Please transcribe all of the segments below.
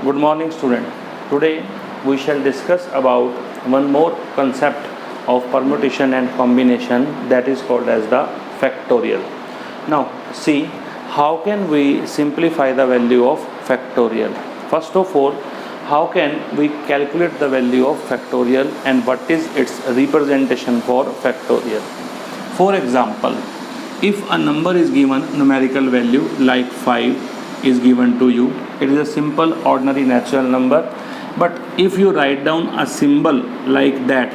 Good morning, student. Today we shall discuss about one more concept of permutation and combination, that is called as the factorial. Now see, how can we simplify the value of factorial? First of all, how can we calculate the value of factorial and what is its representation for factorial? For example, if a number is given numerical value like 5 is given to you, it is a simple ordinary natural number, but if you write down a symbol like that,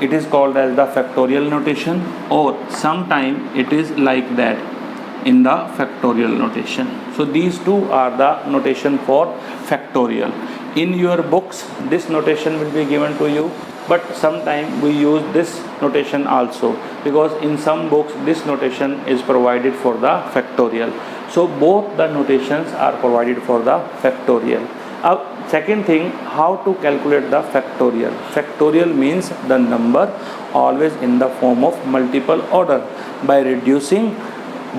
it is called as the factorial notation, or sometime it is like that in the factorial notation. So these two are the notation for factorial. In your books this notation will be given to you, but sometime we use this notation also, because in some books this notation is provided for the factorial. So both the notations are provided for the factorial. Second thing, how to calculate the factorial? Factorial means the number always in the form of multiple order by reducing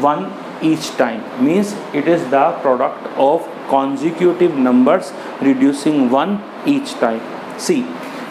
1 each time, means it is the product of consecutive numbers reducing 1 each time. See,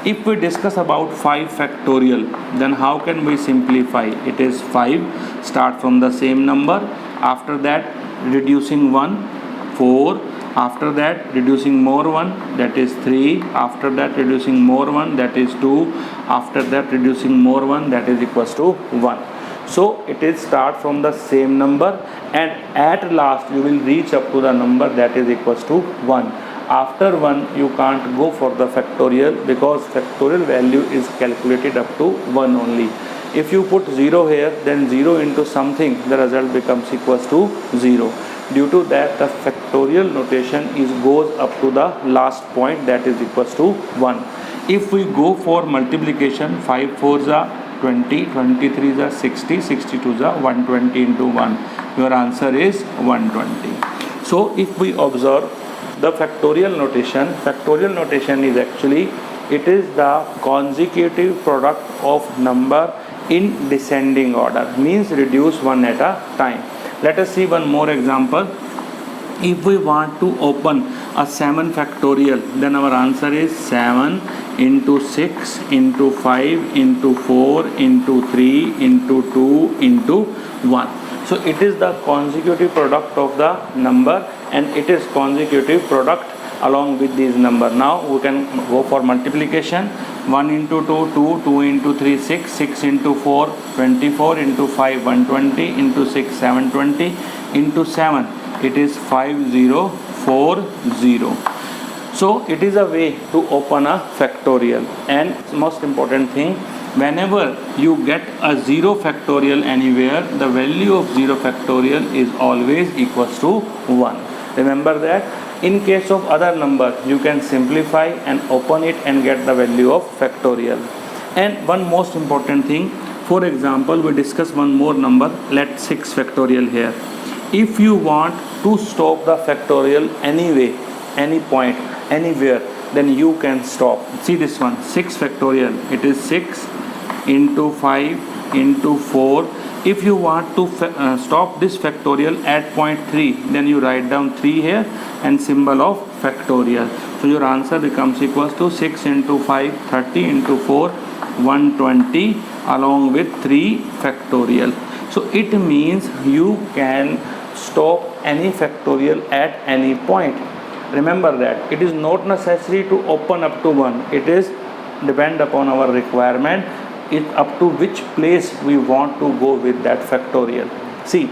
if we discuss about 5 factorial, then how can we simplify? It is 5, start from the same number, after that reducing 1, 4, after that reducing more 1, that is 3, after that reducing more 1, that is 2, after that reducing more 1, that is equals to 1. So it is start from the same number and at last you will reach up to the number that is equals to 1. After 1 you can't go for the factorial, because factorial value is calculated up to 1 only. If you put 0 here, then 0 into something, the result becomes equals to 0. Due to that, the factorial notation goes up to the last point, that is equals to 1. If we go for multiplication, 5 4s are 20, 23s are 60, 62s are 120 into 1. Your answer is 120. So if we observe the factorial notation is actually, it is the consecutive product of number in descending order, means reduce one at a time. Let us see one more example. If we want to open a 7 factorial, then our answer is 7 into 6 into 5 into 4 into 3 into 2 into 1. So it is the consecutive product of the number and it is consecutive product along with these number. Now we can go for multiplication. 1 into 2, 2, 2 into 3, 6, 6 into 4, 24 into 5, 120 into 6, 720 into 7, it is 5040. So it is a way to open a factorial. And most important thing, whenever you get a 0 factorial anywhere, the value of 0 factorial is always equals to 1. Remember that. In case of other number, you can simplify and open it and get the value of factorial. And one most important thing, for example, we discuss one more number, let 6 factorial here. If you want to stop the factorial anyway, any point, anywhere, then you can stop. See this one, 6 factorial, it is 6 into 5 into 4. If you want to stop this factorial at point 3, then you write down 3 here and symbol of factorial. So your answer becomes equals to 6 into 5, 30 into 4, 120 along with 3 factorial. So it means you can stop any factorial at any point. Remember that it is not necessary to open up to 1. It is depend upon our requirement, it up to which place we want to go with that factorial. See,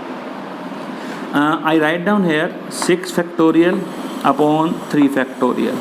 I write down here 6 factorial upon 3 factorial.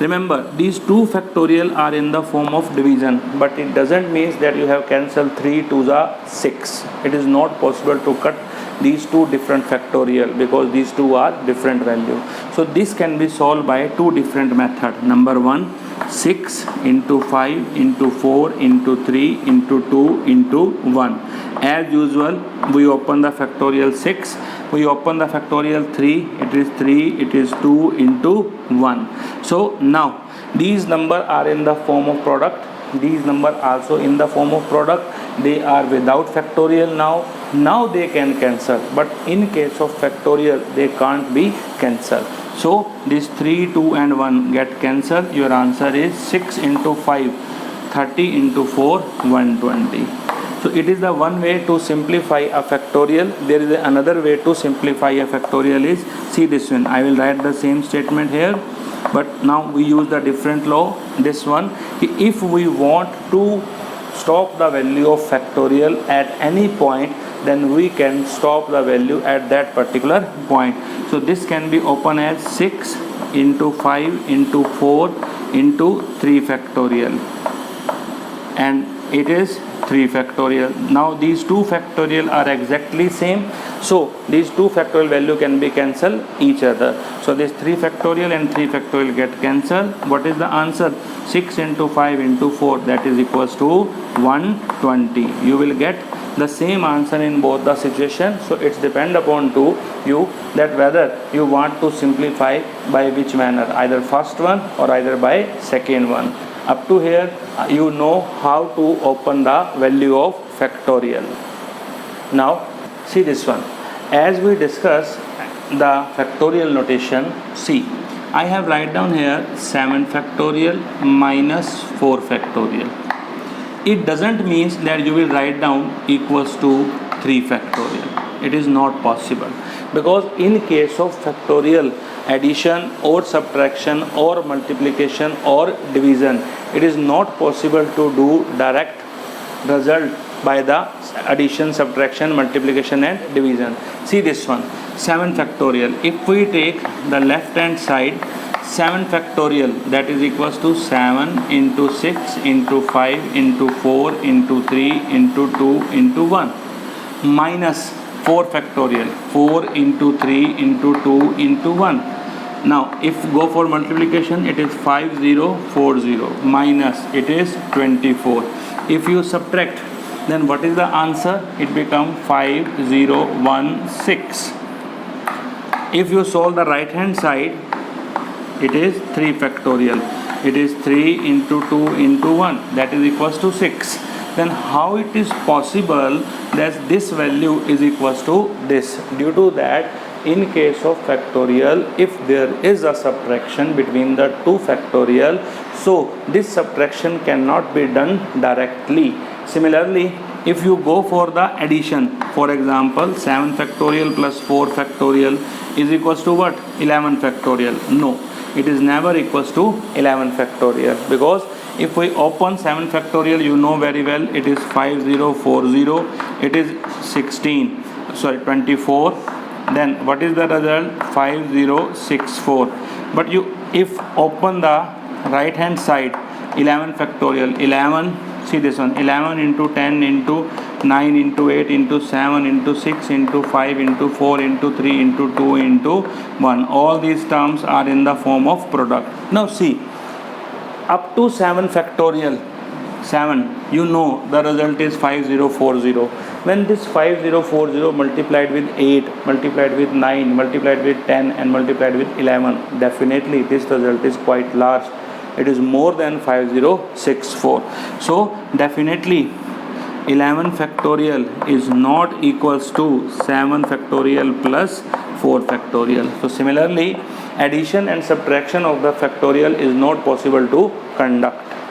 Remember, these 2 factorial are in the form of division, but it doesn't mean that you have cancelled 3 to the 6. It is not possible to cut these 2 different factorial because these 2 are different value. So this can be solved by 2 different method. Number 1, 6 into 5 into 4 into 3 into 2 into 1. As usual, we open the factorial 6, we open the factorial 3, it is 3, it is 2 into 1. So now these number are in the form of product, these number also in the form of product, they are without factorial now. Now they can cancel, but in case of factorial they can't be cancelled. So this 3, 2 and 1 get cancelled. Your answer is 6 into 5, 30 into 4, 120. So it is the one way to simplify a factorial. There is another way to simplify a factorial is, see this one, I will write the same statement here, but now we use the different law. This one, if we want to stop the value of factorial at any point, then we can stop the value at that particular point. So this can be open as 6 into 5 into 4 into 3 factorial, and it is 3 factorial. Now these 2 factorial are exactly same, so these 2 factorial value can be cancelled each other. So this 3 factorial and 3 factorial get cancelled. What is the answer? 6 into 5 into 4, that is equals to 120. You will get the same answer in both the situations. So it's depend upon to you that whether you want to simplify by which manner, either first one or either by second one. Up to here you know how to open the value of factorial. Now see this one. As we discuss the factorial notation, see, I have write down here 7 factorial minus 4 factorial. It doesn't mean that you will write down equals to 3 factorial. It is not possible, because in case of factorial, addition or subtraction or multiplication or division, it is not possible to do direct result by the addition, subtraction, multiplication and division. See this one, 7 factorial. If we take the left hand side, 7 factorial, that is equals to 7 into 6 into 5 into 4 into 3 into 2 into 1 minus 4 factorial, 4 into 3 into 2 into 1. Now if go for multiplication, it is 5040 minus it is 24. If you subtract, then what is the answer? It becomes 5016. If you solve the right hand side, it is 3 factorial. It is 3 into 2 into 1, that is equals to 6. Then how it is possible that this value is equals to this? Due to that, in case of factorial, if there is a subtraction between the 2 factorial, so this subtraction cannot be done directly. Similarly, if you go for the addition, for example 7 factorial plus 4 factorial is equals to what? 11 factorial. No, it is never equals to 11 factorial, because if we open 7 factorial, you know very well it is 5040, it is 24. Then what is the result? 5064. But you if open the right hand side, 11 factorial, 11, see this one, 11 into 10 into 9 into 8 into 7 into 6 into 5 into 4 into 3 into 2 into 1. All these terms are in the form of product. Now see, up to 7 factorial, 7, you know the result is 5040. When this 5040 multiplied with 8, multiplied with 9, multiplied with 10 and multiplied with 11, definitely this result is quite large. It is more than 5064. So definitely 11 factorial is not equals to 7 factorial plus 4 factorial. So similarly, addition and subtraction of the factorial is not possible to conduct.